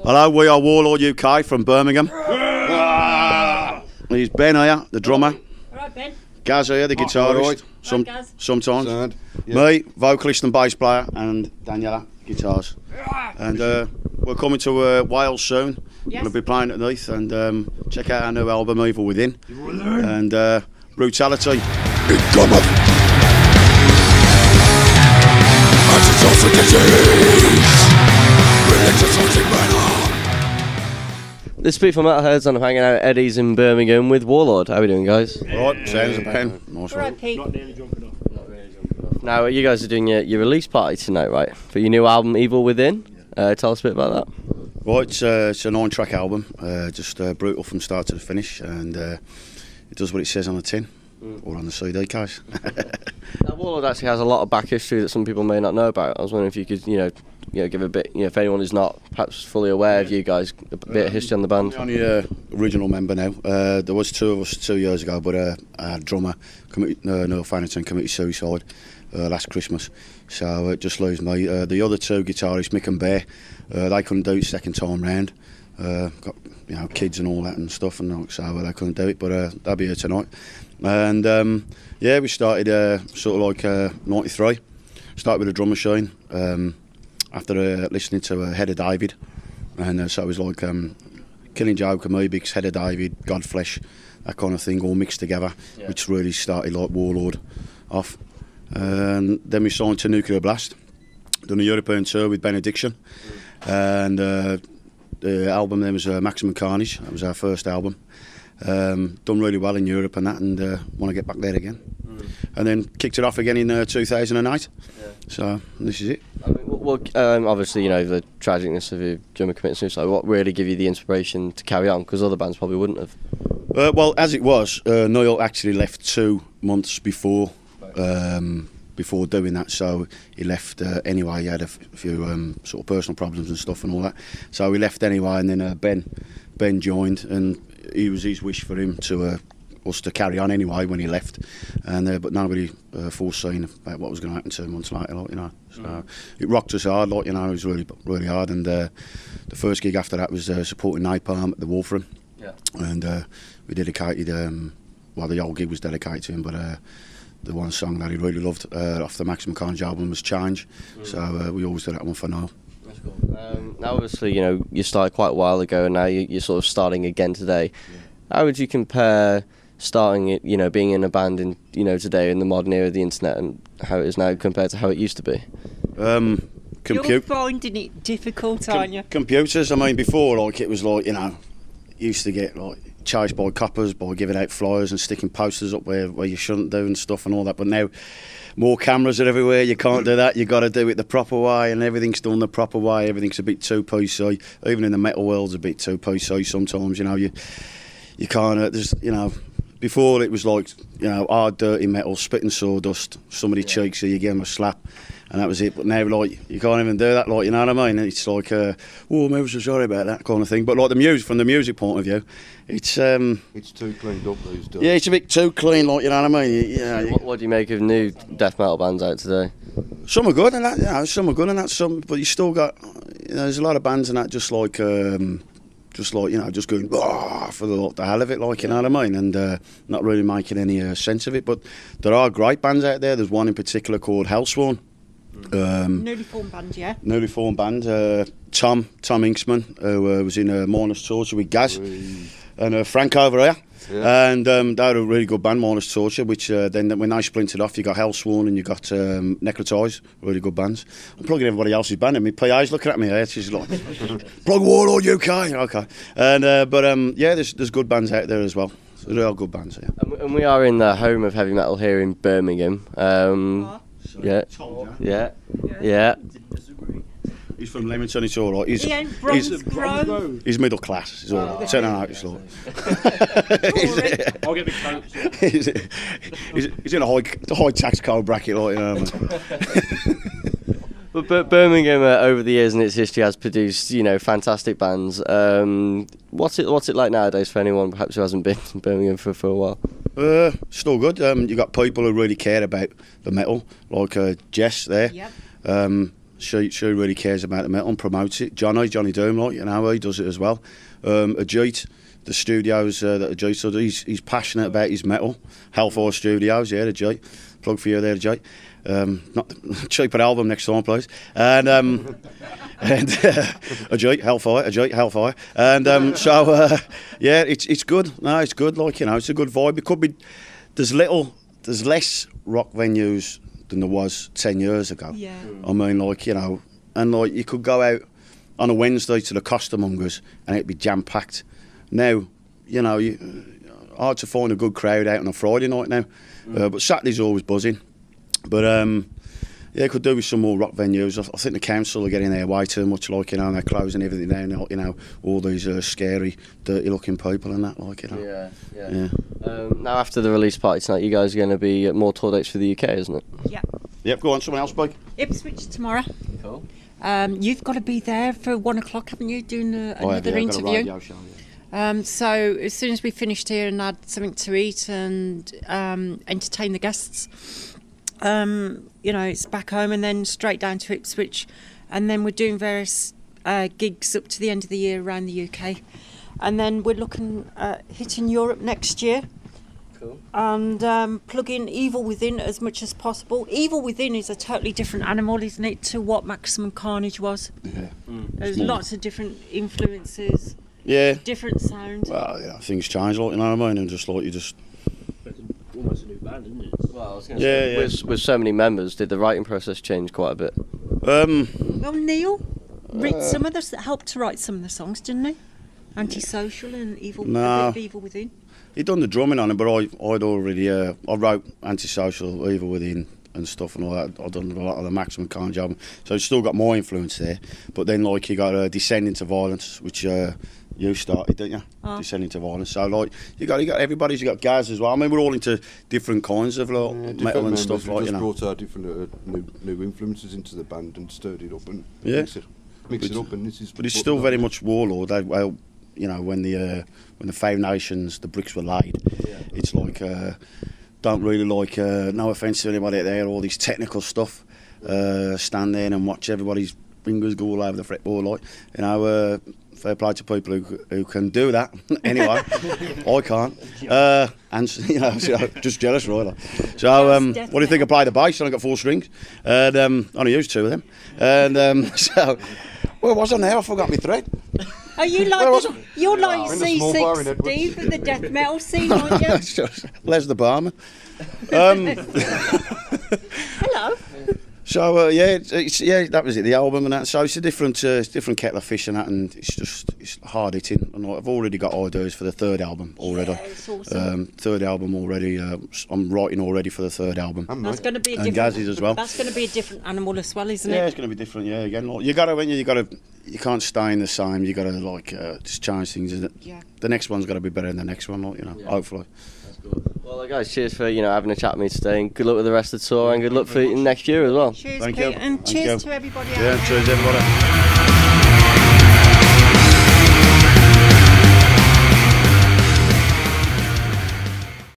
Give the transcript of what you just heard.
Hello, we are Warlord UK from Birmingham. He's Ben here, the drummer. Alright, Ben. Gaz here, the guitarist. Sometimes. Sound. Yep. Me, vocalist and bass player, and Daniela, guitars. And we're coming to Wales soon. Yes. We'll be playing at Neath, and check out our new album, Evil Within. And Brutality. It cometh. And it's also disease. Religious toxic manner. This is Pete from Metalheadz, and I'm hanging out at Eddie's in Birmingham with Warlord. How are we doing, guys? Right, sounds a pen. Nice Alright, one. Pete. Not nearly drunk enough. Now, you guys are doing your release party tonight, right? For your new album, Evil Within. Tell us a bit about that. Right, it's a 9-track album, just brutal from start to the finish, and it does what it says on the tin, or on the CD case. Now, Warlord actually has a lot of back history that some people may not know about. I was wondering if you could, give a bit, if anyone is not perhaps fully aware of you guys, a bit of history on the band. I'm the only original member now. There was two of us 2 years ago, but our drummer, Noel Fannerton, committed suicide last Christmas. So it just leaves me. The other two guitarists, Mick and Bear, they couldn't do it second time round. Got kids and all that and stuff, and so they couldn't do it. But they'll be here tonight. And we started sort of like '93. Started with a drum machine. After listening to Head of David, and so it was like Killing Joke, Amoebics, Head of David, Godflesh, that kind of thing, all mixed together, which really started like Warlord off. And then we signed to Nuclear Blast, done a European tour with Benediction, and the album then was Maximum Carnage. That was our first album. Done really well in Europe and that, and want to get back there again. And then kicked it off again in 2008. So this is it. I mean, obviously, the tragicness of your drummer committing suicide. What really gave you the inspiration to carry on? Because other bands probably wouldn't have. Well, as it was, Noel actually left 2 months before doing that. So he left anyway. He had a few sort of personal problems and stuff and all that. So he left anyway, and then Ben joined, and it was his wish for him to us to carry on anyway when he left, and but nobody foreseen about what was going to happen 2 months later, So it rocked us hard, it was really hard. And the first gig after that was supporting Napalm at the Wolfram, and we dedicated. The whole gig was dedicated to him, but the one song that he really loved off the Maximum Carnage album was Change. So we always do that one for now. That's cool. Now, obviously, you started quite a while ago, and now you're sort of starting again today. How would you compare starting it, being in a band in, today in the modern era of the internet, and how it is now compared to how it used to be? You're finding it difficult, aren't you? Computers. I mean, before, it was used to get chased by coppers by giving out flyers and sticking posters up where you shouldn't do and stuff and all that. But now, more cameras are everywhere. You can't do that. You got to do it the proper way, and everything's done the proper way. Everything's a bit too PC. Even in the metal world's a bit too PC sometimes. You can't. There's Before it was hard, dirty metal, spitting sawdust, somebody cheeks you, you give them a slap, and that was it. But now, you can't even do that, you know what I mean? It's like, I'm ever so sorry about that kind of thing. But from the music point of view, it's too cleaned up these days. Yeah, it's a bit too clean, you know what I mean? What do you make of new death metal bands out today? Some are good, and that, some are good, and that, but you still got, there's a lot of bands and that just just going for the hell of it, you know what I mean, and not really making any sense of it. But there are great bands out there. There's one in particular called Hellsworn. Newly formed band, yeah. Newly formed band. Tom Inksman, who was in Mourner's Torture with Gaz, and Frank over here. Yeah. And they had a really good band, Mourner's Torture, which then when they splintered off, you got Hellsworn and you got Necrotize, really good bands. I'm plugging everybody else's band, and my PA's looking at me here. She's like, plug Warlord UK. Okay. And there's good bands out there as well. So there are good bands here. And we are in the home of heavy metal here in Birmingham. Yeah. He's from Leamington, it's all right. He's middle class, it's all right. 10 out, it's all right. I'll get the coat. He's in a high tax code bracket, But Birmingham, over the years and its history, has produced, fantastic bands. What's it like nowadays for anyone perhaps who hasn't been in Birmingham for a while? Still good. You got people who really care about the metal, like Jess there. Yep. She really cares about the metal and promotes it. Johnny Doom, like, you know, he does it as well. Ajit, the studios that Ajit does, he's passionate about his metal. Hellfire Studios, yeah, Ajit. Plug for you there, Ajit. Not cheaper album next time, please. And Ajit Hellfire. And so yeah, it's good. No, it's good. Like, you know, it's a good vibe. It could be. There's less rock venues than there was 10 years ago. Yeah. I mean, like, you know, and like you could go out on a Wednesday to the Costermongers and it'd be jam packed. Now, you know, hard to find a good crowd out on a Friday night now, but Saturday's always buzzing. But yeah, could do with some more rock venues. I think the council are getting their way too much, like, you know, and they're closing everything down. You know, all these scary, dirty-looking people and that, like, you know. Yeah. Now, after the release party tonight, you guys are going to be at more tour dates for the UK, isn't it? Yeah. Yep. Go on, someone else, Blake. Ipswich tomorrow. Cool. You've got to be there for 1 o'clock, haven't you? Doing another I've interview. got a radio show, yeah. So as soon as we finished here and had something to eat and entertain the guests, you know, it's back home and then straight down to Ipswich, and then we're doing various gigs up to the end of the year around the UK, and then we're looking at hitting Europe next year. Cool. And plugging Evil Within as much as possible. Evil Within is a totally different animal, isn't it, to what Maximum Carnage was? Yeah. There's lots of different influences. Yeah. Different sound. Well, yeah, things change, like, you know what I mean, and just like you just. Almost a new band, isn't it? Well, I was going to say, with so many members, did the writing process change quite a bit? Well, Neil wrote some of the helped to write some of the songs, didn't he? Antisocial and Evil. Nah. A bit of Evil Within. He'd done the drumming on it, but I'd already I wrote Antisocial, Evil Within and stuff and all that. I'd done a lot of the Maximum Carnage album, so it's still got more influence there. But then, like, you got Descend into Violence, which you started, didn't you? Descend into Violence. So, like, you got everybody's. You got Gaz as well. I mean, we're all into different kinds of metal and stuff, like, you know. Brought our different new influences into the band and stirred it up and mix it up. And this is. But it's still very much Warlord. Well, you know, when the foundations, the bricks were laid, it's like don't really like. No offence to anybody out there, all this technical stuff. Stand there and watch everybody's fingers go all over the fretboard, like, you know. Fair play to people who can do that. Anyway, I can't. And, you know, so just jealous, really. So, what do you think? I play the bass and I got 4 strings, and only used 2 of them. And so, where was I now? I forgot my thread. Are you like you're like C6 Steve from the death metal scene, aren't you? Les the barman. Hello. So yeah, that was it. The album and that. So it's a different kettle of fish and that, and it's hard hitting. And I've already got ideas for the 3rd album already. Yeah, it's awesome. 3rd album already. I'm writing already for the 3rd album. That's going to be a different. And Gazzy's as well. That's going to be a different animal as well, isn't it? Yeah, it's going to be different. Yeah, again, like, you can't stay in the same. You got to like just change things. Isn't it? Yeah. The next one's got to be better than the next one, like, you know. Yeah. Hopefully. Well, guys, cheers for having a chat with me today, and good luck with the rest of the tour, and good luck for next year as well. Cheers, Thank Pete, you. and cheers to everybody out there. there. Cheers everybody.